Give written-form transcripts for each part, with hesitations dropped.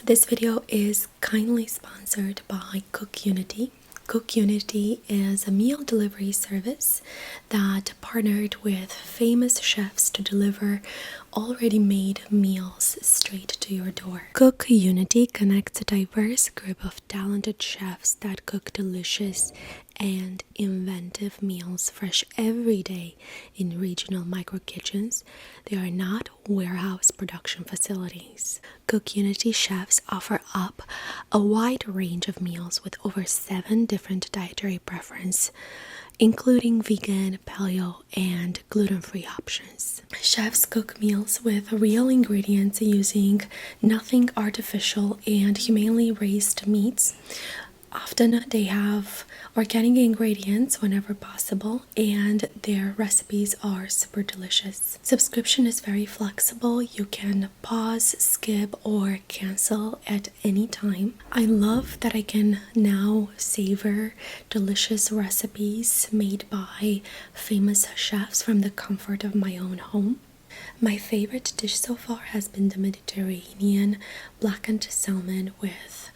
This video is kindly sponsored by Cook Unity. Cook Unity is a meal delivery service that partnered with famous chefs to deliver already made meals straight to your door. Cook Unity connects a diverse group of talented chefs that cook delicious and inventive meals fresh every day in regional micro kitchens. They are not warehouse production facilities. Cook Unity chefs offer up a wide range of meals with over 7 different dietary preferences, including vegan, paleo, and gluten-free options. Chefs cook meals with real ingredients using nothing artificial and humanely raised meats. Often they have organic ingredients whenever possible, and their recipes are super delicious. Subscription is very flexible. You can pause, skip, or cancel at any time. I love that I can now savor delicious recipes made by famous chefs from the comfort of my own home. My favorite dish so far has been the Mediterranean blackened salmon with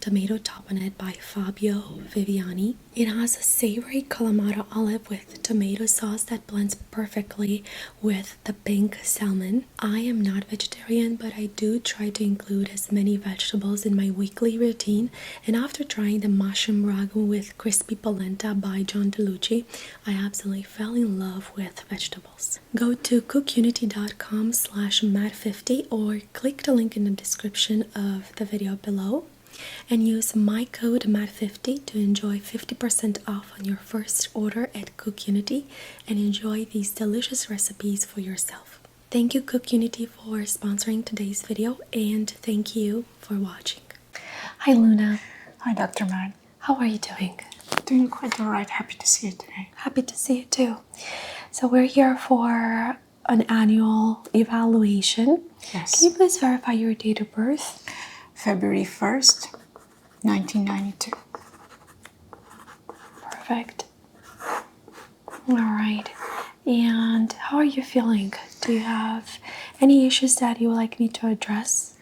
tomato top on it by Fabio Viviani. It has a savory Kalamata olive with tomato sauce that blends perfectly with the pink salmon. I am not vegetarian, but I do try to include as many vegetables in my weekly routine, and after trying the mushroom ragu with crispy polenta by John DeLucci, I absolutely fell in love with vegetables. Go to cookunity.com/mad50 or click the link in the description of the video below and use my code MAD50 to enjoy 50% off on your first order at Cook Unity and enjoy these delicious recipes for yourself. Thank you, Cook Unity, for sponsoring today's video, and thank you for watching. Hi, Luna. Hi, Dr. Mad. How are you doing? Doing quite all right. Happy to see you today. Happy to see you too. So we're here for an annual evaluation. Yes. Can you please verify your date of birth? February 1st, 1992. Perfect. All right. And how are you feeling? Do you have any issues that you would like me to address?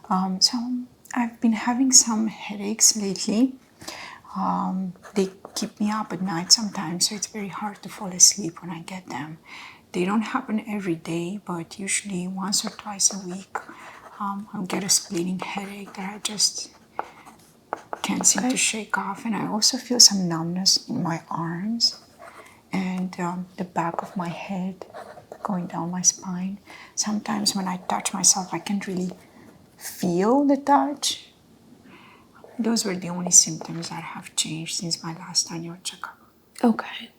So I've been having some headaches lately. They keep me up at night sometimes, so it's very hard to fall asleep when I get them. They don't happen every day, but usually once or twice a week. I'll get a splitting headache that I just can't seem to shake off, and I also feel some numbness in my arms and the back of my head going down my spine. Sometimes when I touch myself, I can't really feel the touch. Those were the only symptoms that have changed since my last annual checkup. Okay.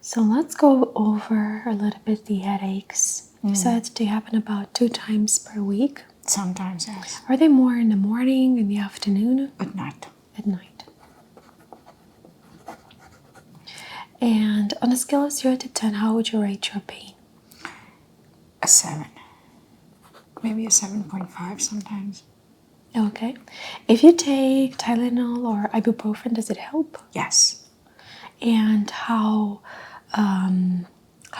So let's go over a little bit the headaches. You said they happen about 2 times per week. Sometimes, yes. Are they more in the morning, in the afternoon? At night. At night. And on a scale of 0 to 10, how would you rate your pain? A 7. Maybe a 7.5 sometimes. Okay. If you take Tylenol or ibuprofen, does it help? Yes. And how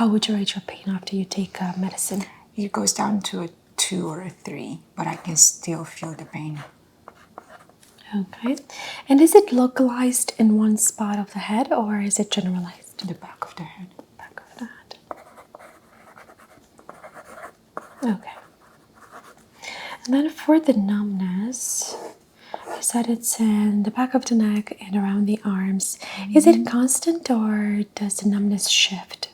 would you rate your pain after you take medicine? It goes down to a 2 or a 3, but I can still feel the pain. Okay. And is it localized in one spot of the head or is it generalized? The back of the head. Back of the head. Okay. And then for the numbness, you said it's in the back of the neck and around the arms. Is it constant or does the numbness shift?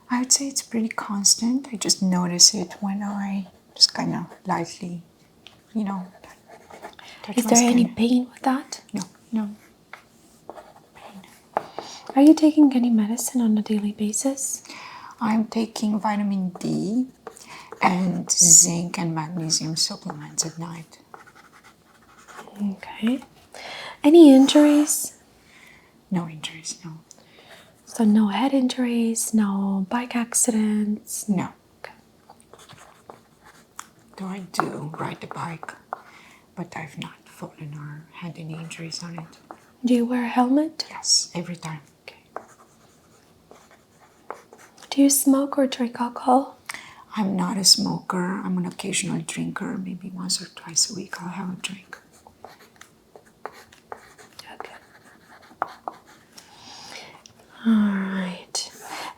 I would say it's pretty constant. I just notice it when I just kind of lightly, touch Is my there skin. any pain with that? No. Are you taking any medicine on a daily basis? I'm taking vitamin D and zinc and magnesium supplements at night. Okay. Any injuries? No injuries, no. So no head injuries, no bike accidents? No. Okay. Though I do ride the bike, but I've not fallen or had any injuries on it. Do you wear a helmet? Yes, every time. Okay. Do you smoke or drink alcohol? I'm not a smoker. I'm an occasional drinker. Maybe once or twice a week I'll have a drink. Okay. All right.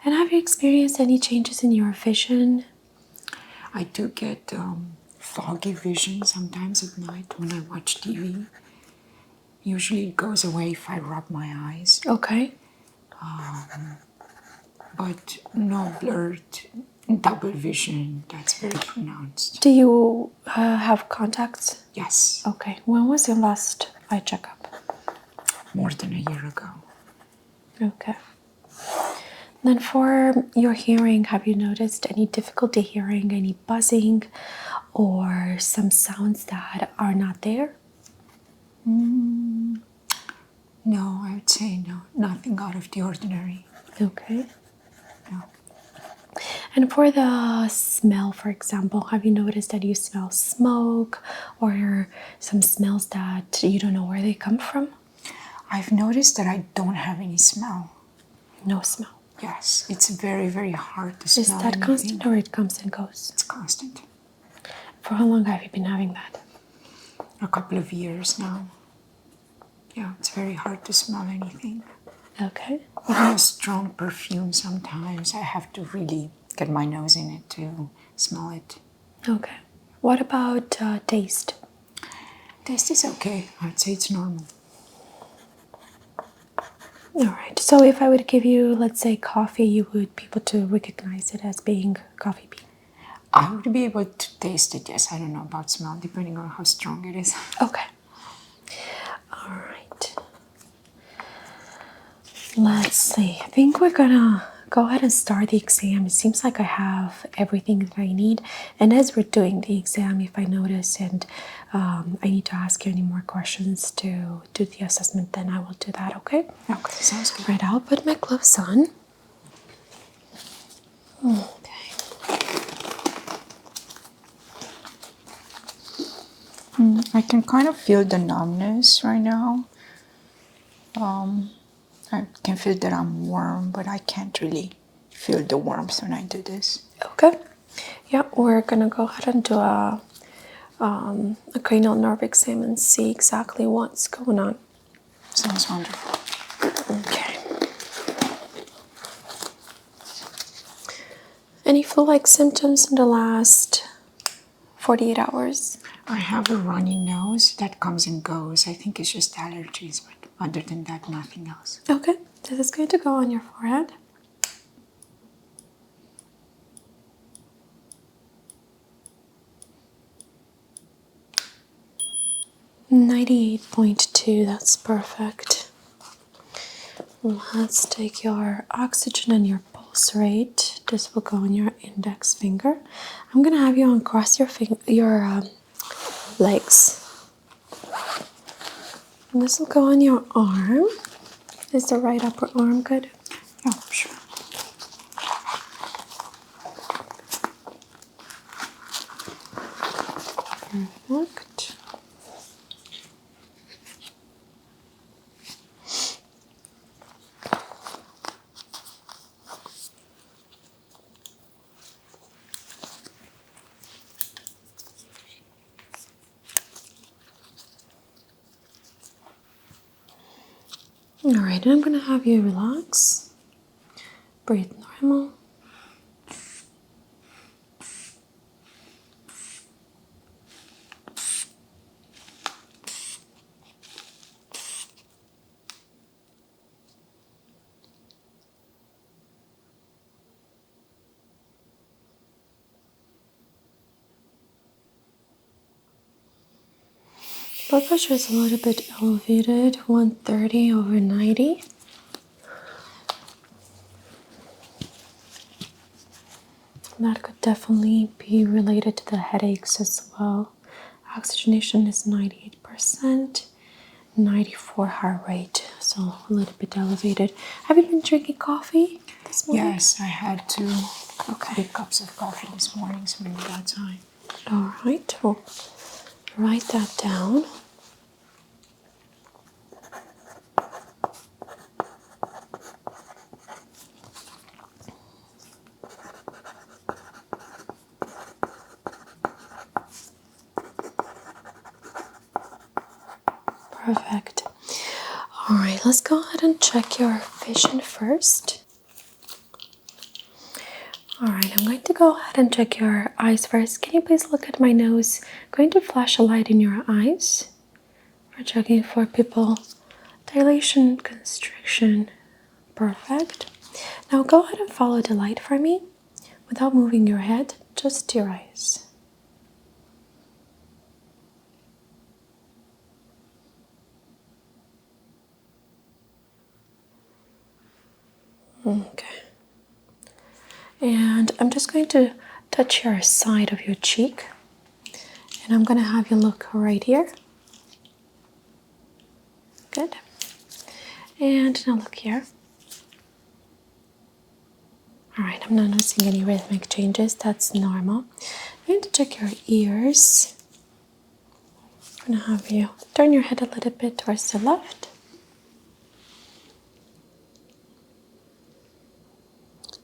And have you experienced any changes in your vision? I do get foggy vision sometimes at night when I watch TV. Usually it goes away if I rub my eyes, Okay. but no blurred double vision that's very pronounced. Do you have contacts? Yes, Okay. When was your last eye checkup? more than a year ago. Okay. Then for your hearing, have you noticed any difficulty hearing, any buzzing, or some sounds that are not there? No, I would say no, nothing out of the ordinary. Okay. No. And for the smell, for example, have you noticed that you smell smoke or some smells that you don't know where they come from? I've noticed that I don't have any smell. No smell. Yes, it's very, very hard to Is smell that anything. constant or it comes and goes? It's constant. For how long have you been having that? A couple of years now. Yeah, it's very hard to smell anything. Okay. Even a strong perfume sometimes, I have to really get my nose in it to smell it. Okay. What about taste? Taste is okay. I'd say it's normal. All right. So if I would give you, let's say, coffee, you would be able to recognize it as being coffee bean. I would be able to taste it, yes. I don't know about smell, depending on how strong it is. Okay. All right. Let's see. I think we're gonna go ahead and start the exam. It seems like I have everything that I need. And as we're doing the exam, if I notice and I need to ask you any more questions to do the assessment, then I will do that, okay? Okay, sounds good. Right, I'll put my gloves on. Okay. I can kind of feel the numbness right now. I can feel that I'm warm, but I can't really feel the warmth when I do this. Okay. Yeah, we're gonna go ahead and do a cranial nerve exam and see exactly what's going on. Sounds wonderful. Okay. Any flu-like symptoms in the last 48 hours? I have a runny nose that comes and goes. I think it's just allergies, but other than that, nothing else. Okay, this is going to go on your forehead. .2, that's perfect. Let's take your oxygen and your pulse rate. This will go on your index finger. I'm gonna have you uncross your legs. And this will go on your arm. Is the right upper arm good? Yeah, sure. Perfect. All right, and I'm gonna have you relax. Breathe normal. Blood pressure is a little bit elevated, 130 over 90. That could definitely be related to the headaches as well. Oxygenation is 98%, 94 heart rate, so a little bit elevated. Have you been drinking coffee this morning? Yes, I had 2 big cups of coffee this morning, so maybe that's time. All right, we'll write that down. perfect. All right, let's go ahead and check your vision first. All right, I'm going to go ahead and check your eyes first. Can you please look at my nose? I'm going to flash a light in your eyes. We're checking for pupil dilation, constriction. Perfect. Now go ahead and follow the light for me without moving your head, just your eyes. Okay. And I'm just going to touch your side of your cheek. And I'm going to have you look right here. Good. And now look here. All right, I'm not noticing any rhythmic changes. That's normal. I'm going to check your ears. I'm going to have you turn your head a little bit towards the left.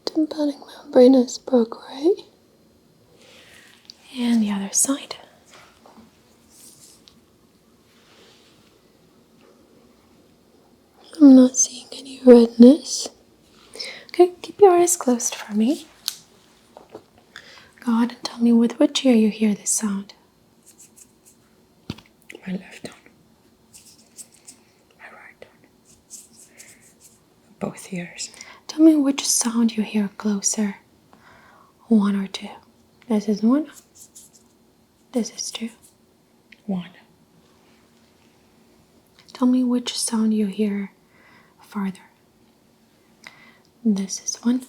Tympanic membrane is pro-gray. And the other side. I'm not seeing any redness. Okay, keep your eyes closed for me. Go ahead and tell me with which ear you hear this sound. My left one. My right one. Both ears. Tell me which sound you hear closer. 1 or 2. This is 1. This is 2. 1. Tell me which sound you hear farther. This is 1.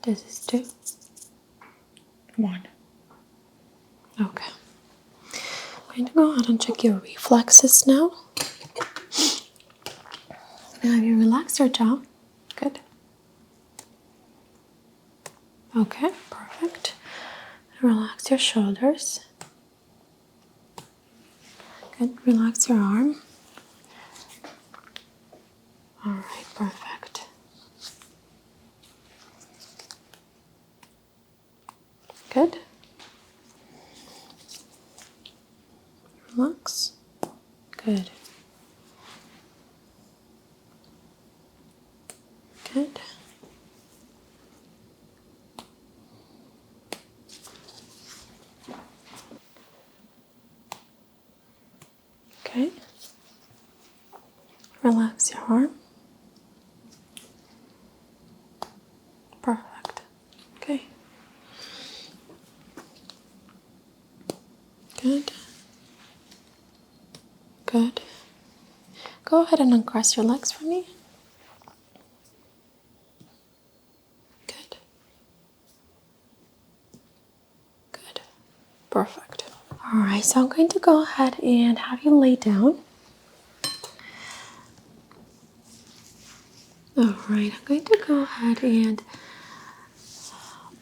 This is 2. 1. Okay. I'm going to go ahead and check your reflexes now. Now have you relaxed your jaw? Good. Okay, perfect. Relax your shoulders. Good. Relax your arm. All right, perfect. Good. Relax. Good. Good. Okay. Relax your arm. Perfect. Okay. Good. Good. Go ahead and uncross your legs for me. Good. Good. Perfect. All right, so I'm going to go ahead and have you lay down. All right, I'm going to go ahead and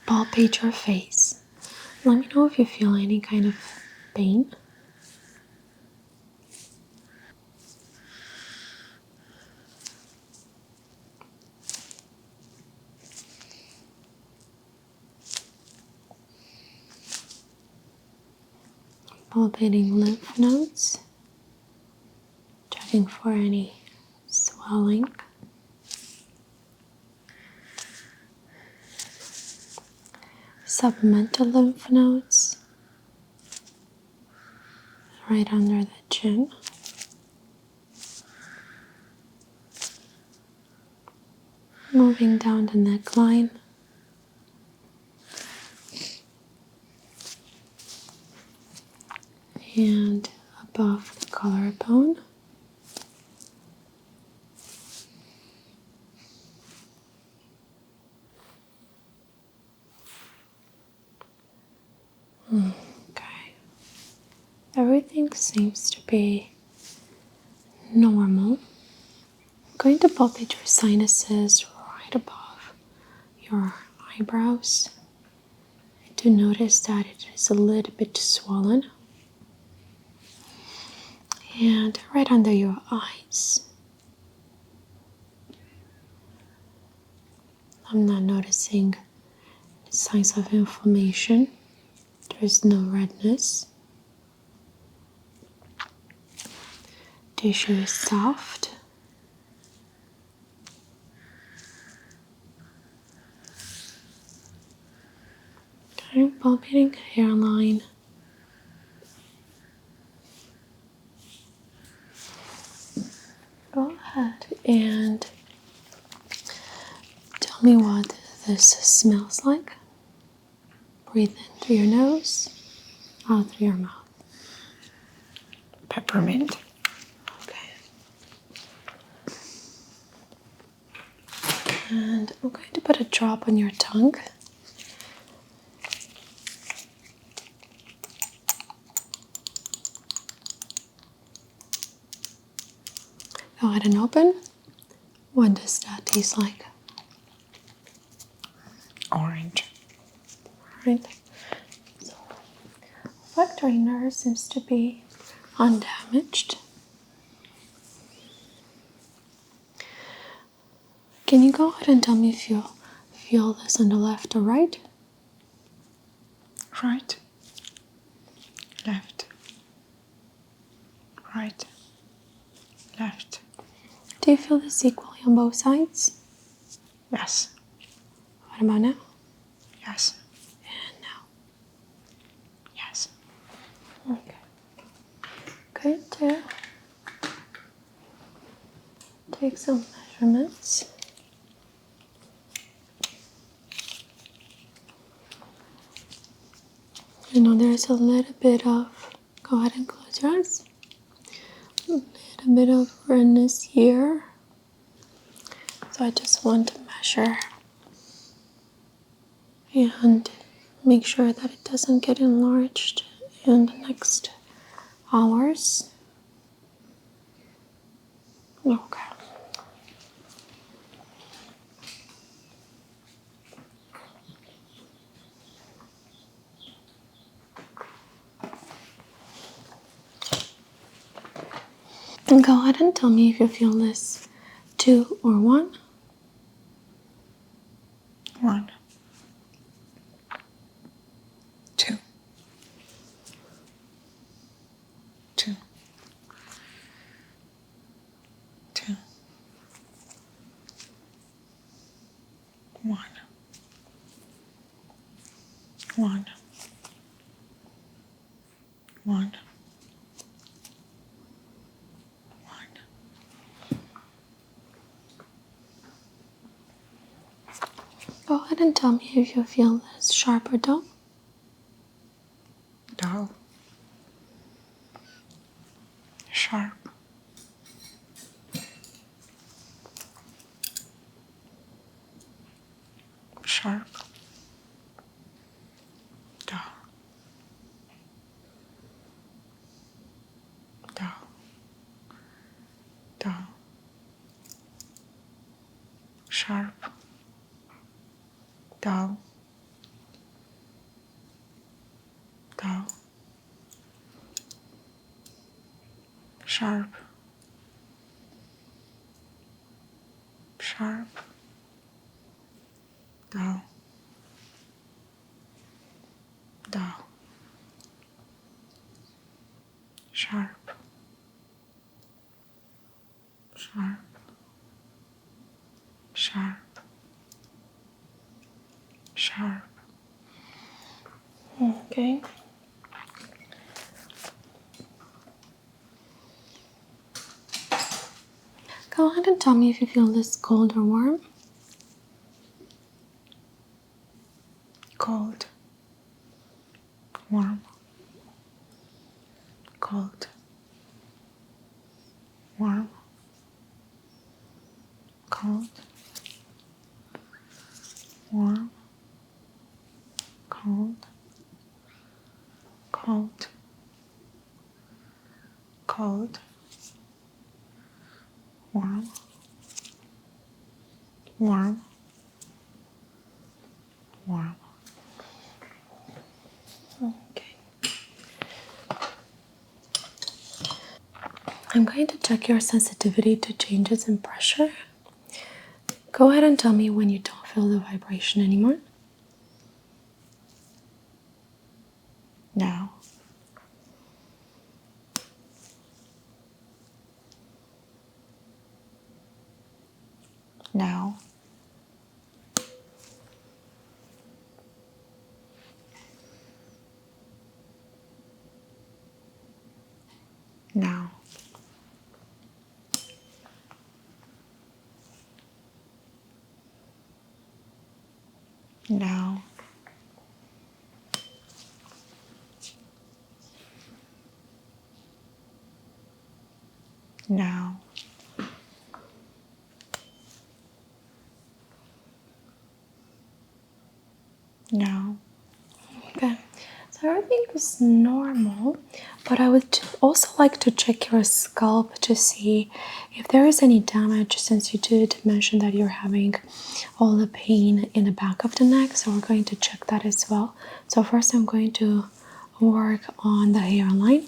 palpate your face. Let me know if you feel any kind of pain. Palpating lymph nodes, checking for any swelling. Submental lymph nodes, right under the chin. Moving down the neckline. And above the collarbone. Okay. Everything seems to be normal. I'm going to palpate your sinuses right above your eyebrows. I do notice that it is a little bit swollen. And right under your eyes. I'm not noticing signs of inflammation. There is no redness. tissue is soft. Okay, palpating hairline. Go ahead and tell me what this smells like. Breathe in through your nose, out through your mouth. Peppermint. Okay. And I'm going to put a drop on your tongue. Go ahead and open. What does that taste like? Orange. Right. So, olfactory nerve seems to be undamaged. Can you go ahead and tell me if you feel this on the left or right? Right. Left. Right. Left. Do you feel this equally on both sides? Yes. What about now? Yes. And now. Yes. Okay. Good to take some measurements. I know there's a little bit of, go ahead and close your eyes. A little bit of redness here. So I just want to measure and make sure that it doesn't get enlarged in the next hours. Okay. And go ahead and tell me if you feel this 2 or 1. 1. 2. 2. 2. 1. 1. 1. 1. Go ahead and tell me if you feel this sharp or dull. Dull. Sharp. Sharp. Dull. Dull. Dull. Sharp. Dull. Dull. Sharp. Sharp. Dull. Dull. Sharp. Sharp. Sharp. Sharp. Okay. Go ahead and tell me if you feel this cold or warm. Cold. Warm. Cold. Warm. Cold. Warm. Cold. Cold. Cold. Warm. Warm. Warm. Okay. I'm going to check your sensitivity to changes in pressure. Go ahead and tell me when you don't feel the vibration anymore. Now. Now. Now. Now. Now. Now. Okay, so everything is normal, but I would also like to check your scalp to see if there is any damage, since you did mention that you're having all the pain in the back of the neck, so we're going to check that as well. So first I'm going to work on the hairline.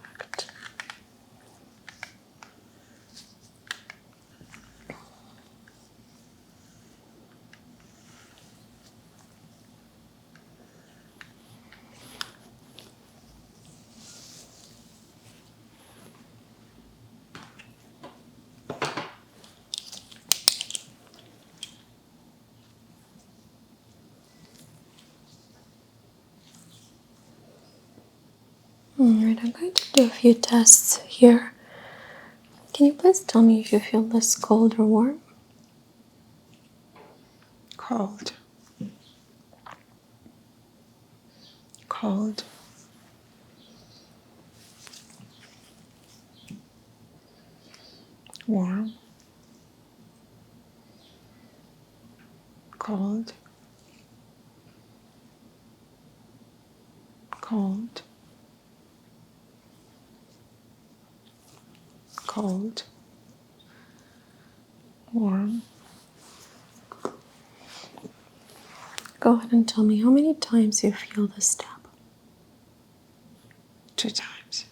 Perfect. Alright, I'm going to do a few tests here. Can you please tell me if you feel this cold or warm? Cold. Cold. Warm. Cold. Cold. Cold. Warm. Go ahead and tell me how many times you feel this stab. 2 times.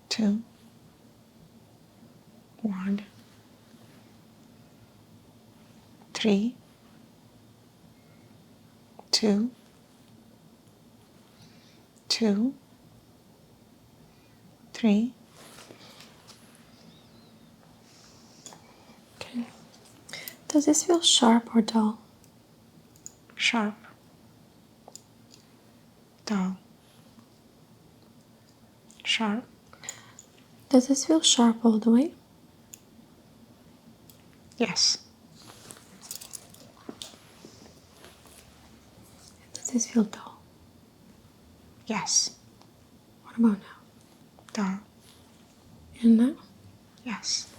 2. 1. 3. 2. 2. 3. Okay. Does this feel sharp or dull? Sharp. Dull. Sharp. Does this feel sharp all the way? Yes. Does this feel dull? Yes. What about now? Dull. And now? Yes.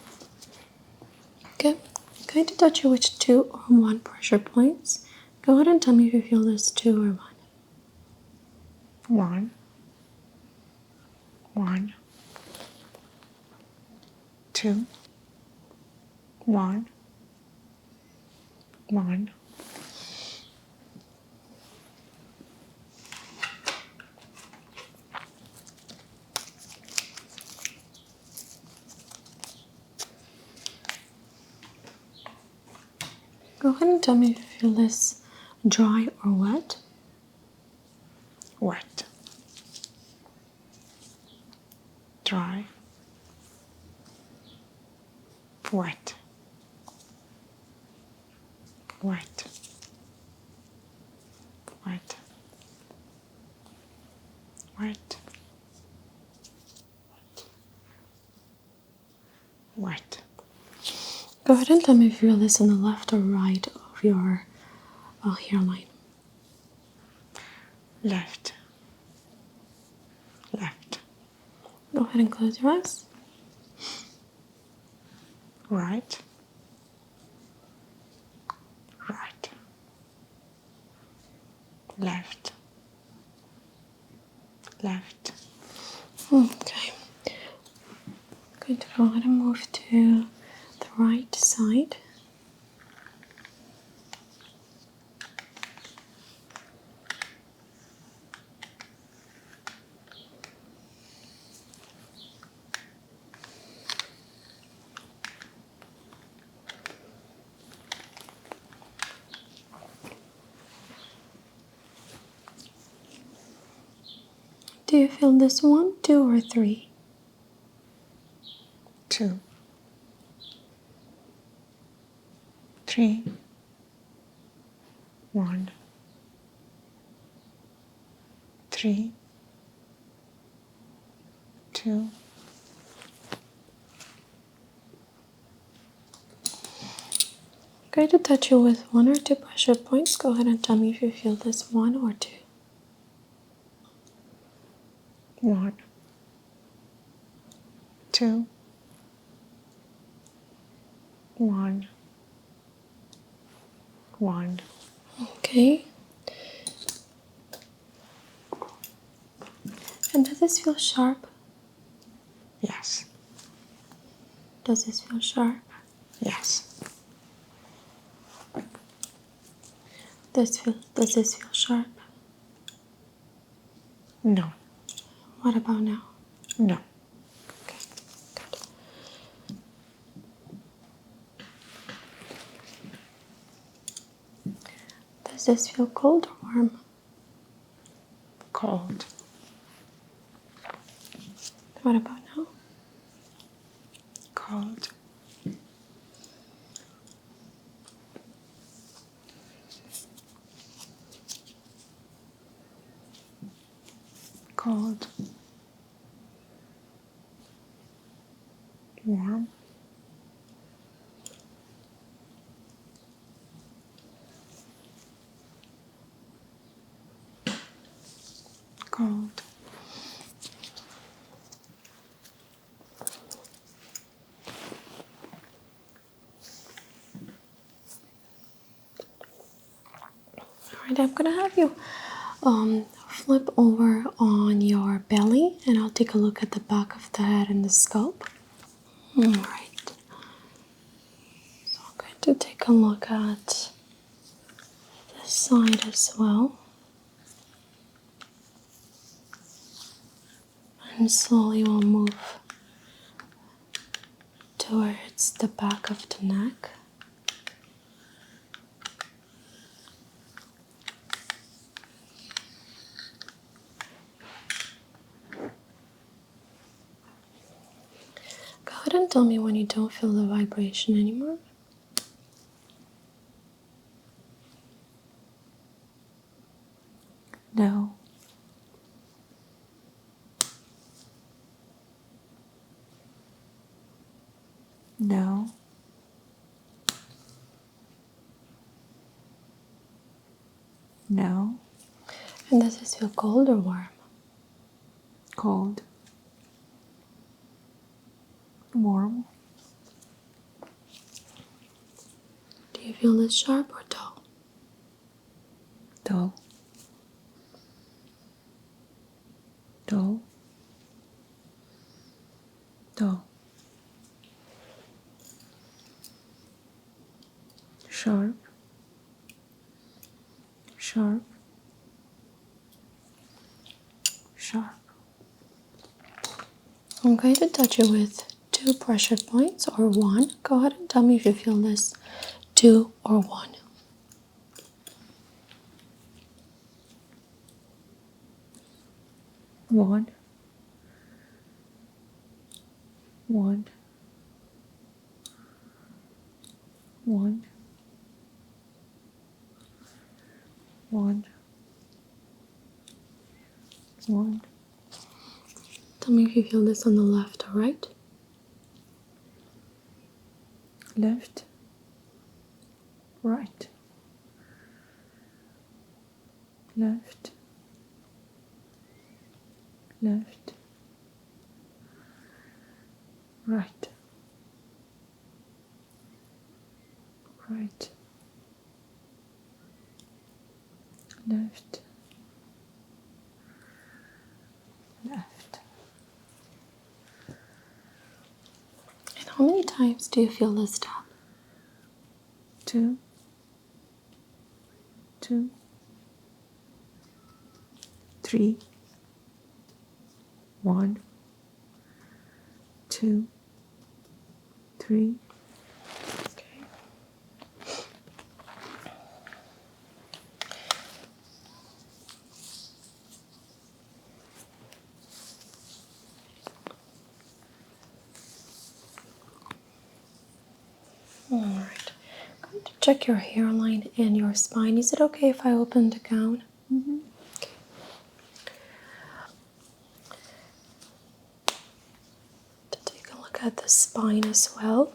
Okay. I'm going to touch you with 2 or 1 pressure points. Go ahead and tell me if you feel this 2 or 1. 1. 1. 2. 1. 1. Go ahead and tell me if you feel this dry or wet. Wet. Dry. Wet. Wet. Wet. Wet. Wet. Go ahead and tell me if you feel this on the left or right of your hairline. Left. Left. Go ahead and close your eyes. Right. Right. Left. Left. Okay. I'm going to go ahead and move to the right side. Do you feel this 1, 2, or 3? 2, 3, 1, 3, 2. I'm going to touch you with 1 or 2 pressure points. Go ahead and tell me if you feel this 1 or 2. 1, 2, 1, 1. Okay. And does this feel sharp? Yes, Does this feel sharp? yes. Does this feel sharp? No, What about now? no. Okay, good. Does this feel cold or warm? Cold, What about now? cold, cold, warm, cold. Alright, I'm gonna have you flip over on your belly and I'll take a look at the back of the head and the scalp. Alright. So I'm going to take a look at this side as well. And slowly we'll move towards the back of the neck. Go ahead and tell me when you don't feel the vibration anymore. No, no, no. And does this feel cold or warm? Cold, warm, Do you feel this sharp or dull? dull, dull, dull. Sharp, sharp, sharp. I'm going to touch you with 2 pressure points or 1. Go ahead and tell me if you feel this 2 or 1. 1, 1, 1, 1, 1. Tell me if you feel this on the left or right. Left, right, left, left, right, right, left, left. And how many times do you feel this tap? 2, 2, 3, 1, 2, 3. Okay. Alright. I'm going to check your hairline and your spine. Is it okay if I open the gown? Mm-hmm. To take a look at the spine as well.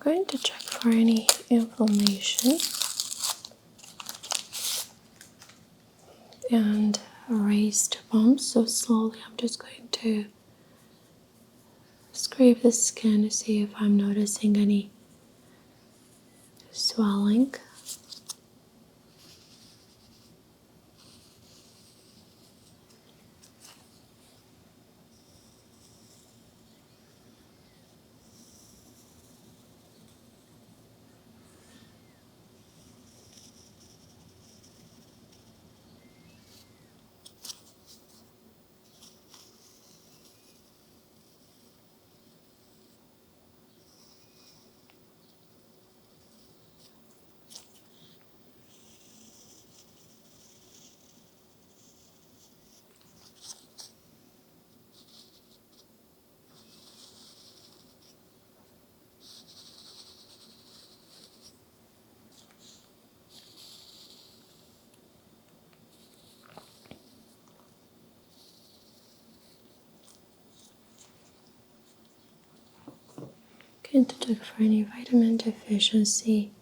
I'm going to check for any inflammation and raised bumps. So slowly I'm just going to scrape the skin to see if I'm noticing any swelling. Going to check for any vitamin deficiency.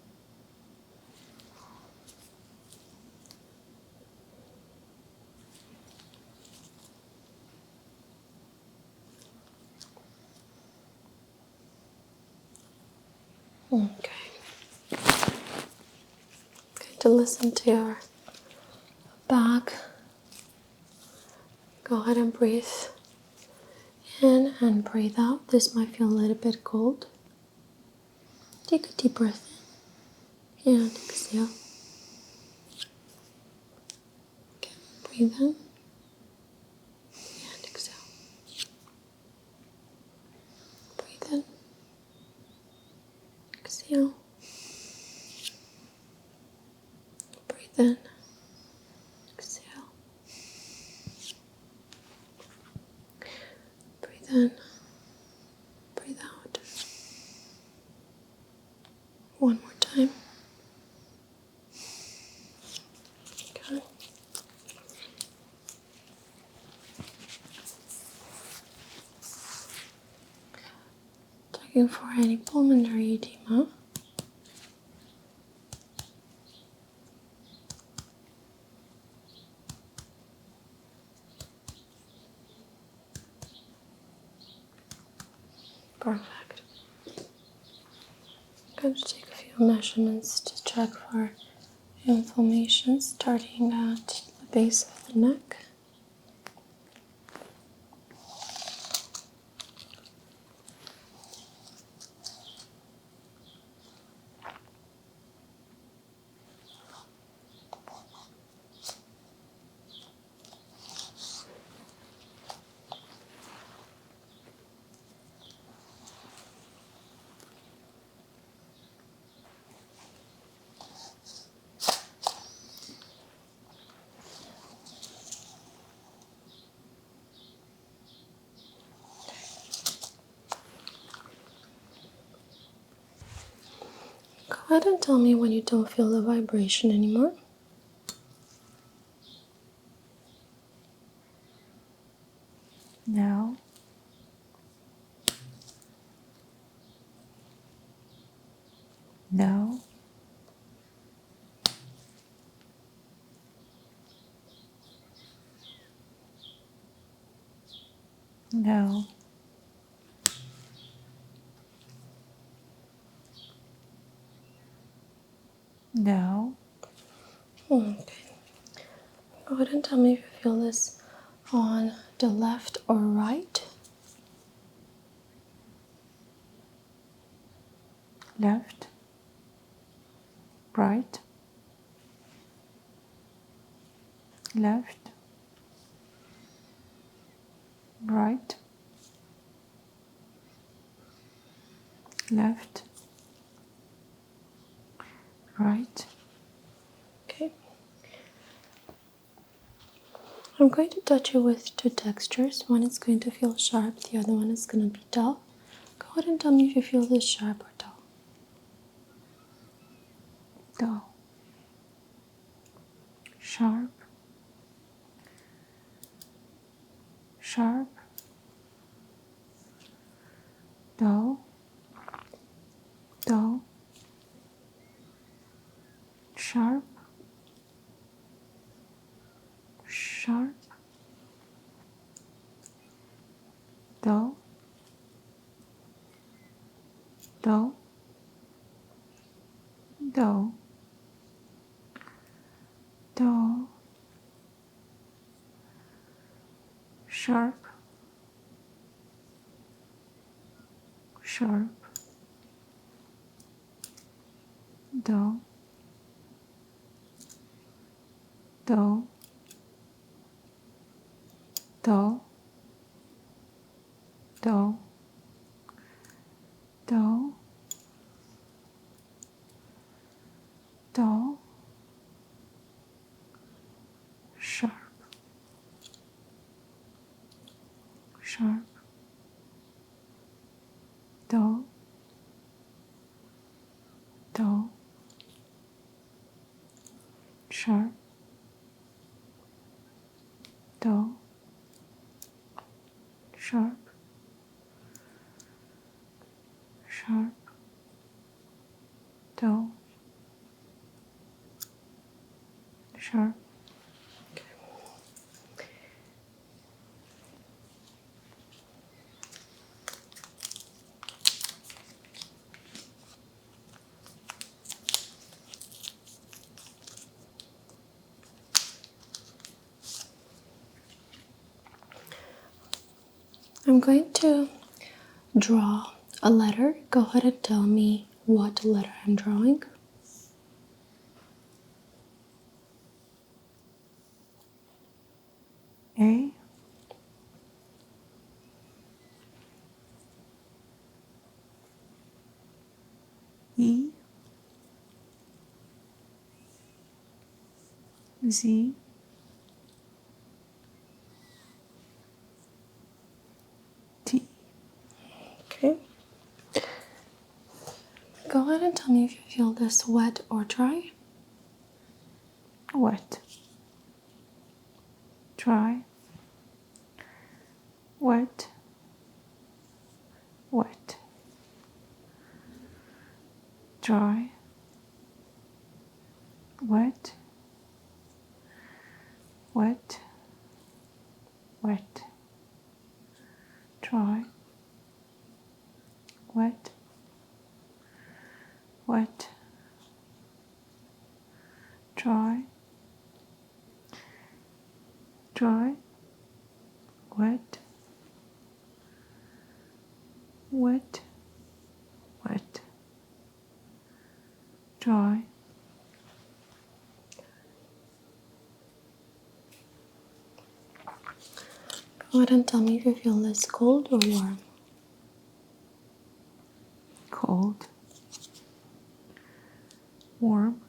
Okay. Going to listen to your back. Go ahead and breathe in and breathe out. This might feel a little bit cold. Take a deep breath in and exhale. Okay. Breathe in and exhale. Breathe in, exhale. Breathe in, exhale. Breathe in, breathe out. One more time. Okay. Checking for any pulmonary edema. Perfect. I'm going to take a few measurements to check for inflammation, starting at the base of the neck. Go ahead and tell me when you don't feel the vibration anymore. No. No. No. No. Okay. Go ahead and tell me if you feel this on the left or right. Left. Right. Left. Right. left, right. Okay. I'm going to touch you with two textures. One is going to feel sharp, the other one is going to be dull. Go ahead and tell me if you feel this sharp or dull. Dull, sharp, sharp, dull, dull, sharp, sharp, dull, dull, dull, dull, sharp, sharp, dull, dull, dull, dull, dull, dull, sharp, sharp, dull, dull, sharp, dull, sharp, sharp, dull, sharp. I'm going to draw a letter. Go ahead and tell me what letter I'm drawing. A, E, Z, T. Okay. Go ahead and tell me if you feel this wet or dry. Wet, dry, wet, wet, dry, wet, wet, wet, dry, wet, wet, dry, dry, wet, wet, wet, dry. Go ahead and tell me if you feel this cold or warm. Cold, warm,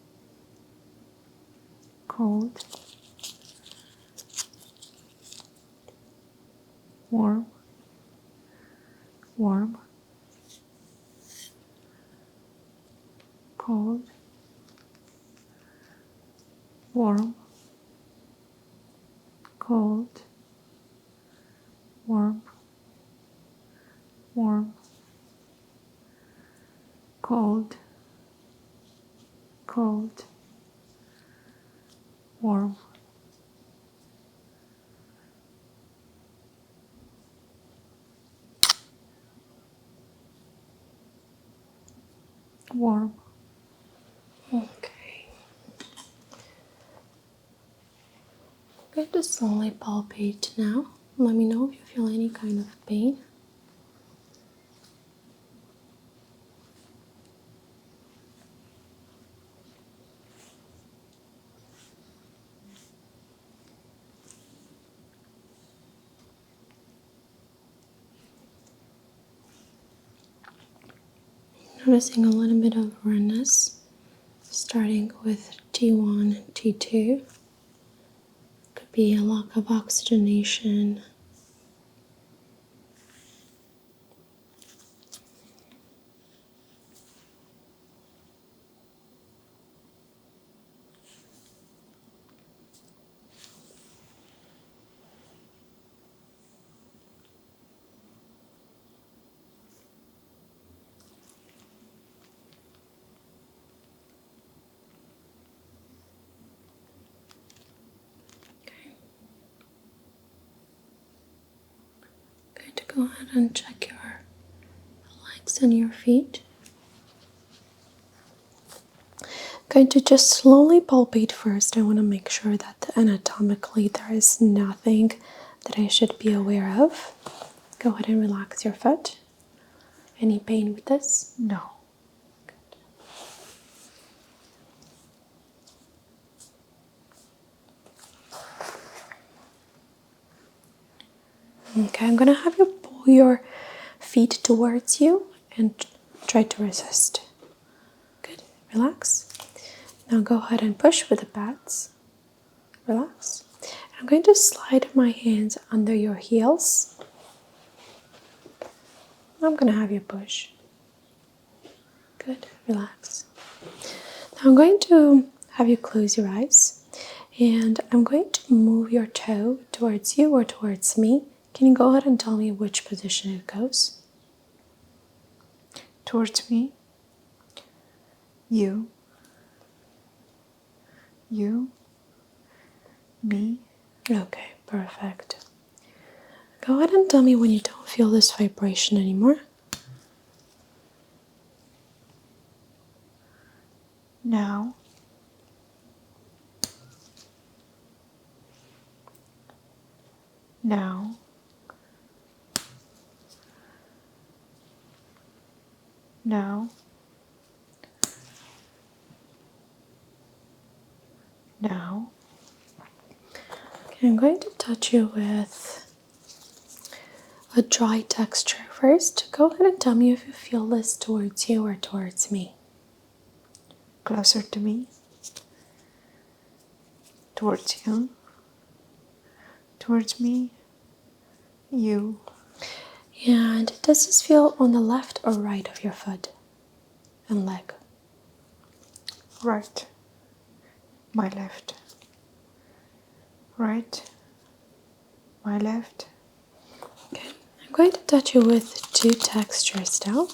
cold, warm, warm, cold, warm, cold, warm, warm, cold, cold, warm, warm. Okay. I'm going to slowly palpate now. Let me know if you feel any kind of pain. noticing a little bit of redness, starting with T1, T2. Could be a lack of oxygenation. Going to go ahead and check your legs and your feet. Going to just slowly palpate first. I want to make sure that anatomically there is nothing that I should be aware of. Go ahead and relax your foot. Any pain with this? No. Okay, I'm gonna have you pull your feet towards you and try to resist. Good. Relax. Now go ahead and push with the pads. Relax. I'm going to slide my hands under your heels. I'm gonna have you push. Good. Relax. Now I'm going to have you close your eyes, and I'm going to move your toe towards you or towards me. Can you go ahead and tell me which position it goes? Towards me. You, me. Okay, perfect. Go ahead and tell me when you don't feel this vibration anymore. Now. Now. Now. Now. Okay, I'm going to touch you with a dry texture first. Go ahead and tell me if you feel this towards you or towards me. Closer to me. Towards you. Towards me. You. And does this feel on the left or right of your foot and leg? Right. My left. Right. My left. Okay, I'm going to touch you with two textures now.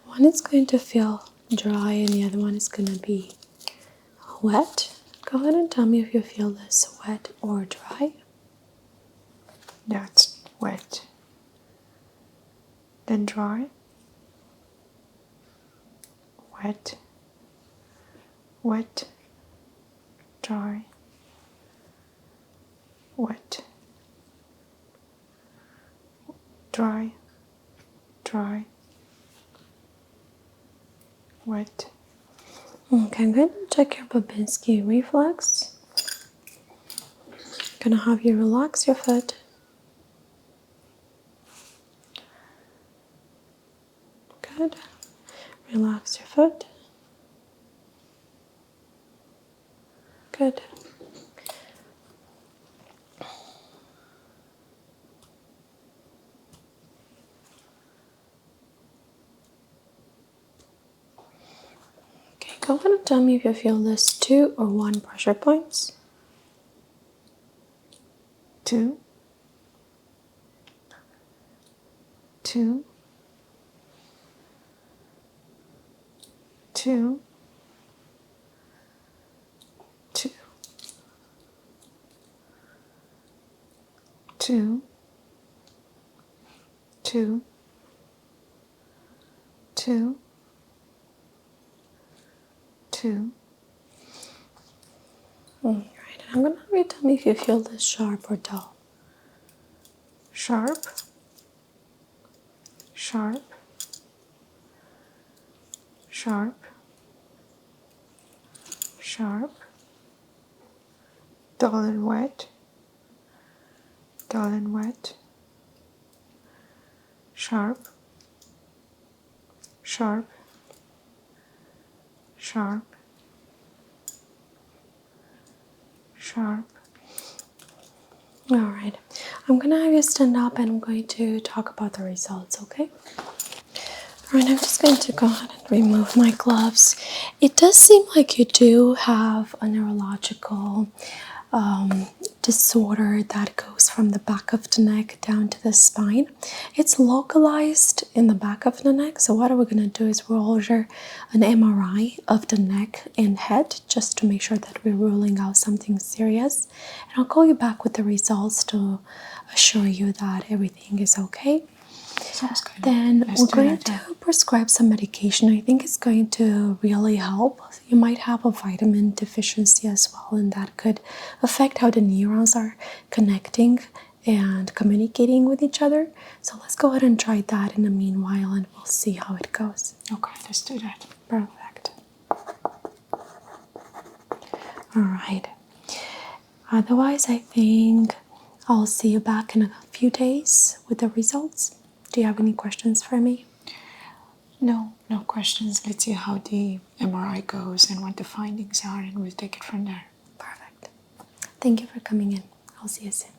One is going to feel dry and the other one is going to be wet. Go ahead and tell me if you feel this wet or dry. That's wet. Then dry. Wet. Wet. Dry. Wet. Dry. Dry. Wet. Okay, I'm going to check your Babinski reflex. Gonna have you relax your foot. Good. Relax your foot. Good. Okay, go ahead and tell me if you feel this 2 or 1 pressure points. 2. 2. 2. 2. 2. 2. 2. 2. Alright, and I'm gonna have you tell me if you feel this sharp or dull. Sharp. Sharp. Sharp. Sharp. Dull and wet. Dull and wet. Sharp. Sharp. sharp, sharp. All right, I'm gonna have you stand up and I'm going to talk about the results, okay? All right, I'm just going to go ahead and remove my gloves. It does seem like you do have a neurological disorder that goes from the back of the neck down to the spine. It's localized in the back of the neck. So what we're going to do is we'll order an MRI of the neck and head just to make sure that we're ruling out something serious. And I'll call you back with the results to assure you that everything is okay. Sounds good. Then we're going to prescribe some medication. I think it's going to really help. You might have a vitamin deficiency as well, and that could affect how the neurons are connecting and communicating with each other. So let's go ahead and try that in the meanwhile, and we'll see how it goes. Okay, let's do that. Perfect. All right. Otherwise, I think I'll see you back in a few days with the results. Do you have any questions for me? No questions. Let's see how the MRI goes and what the findings are, and we'll take it from there. Perfect. Thank you for coming in. I'll see you soon.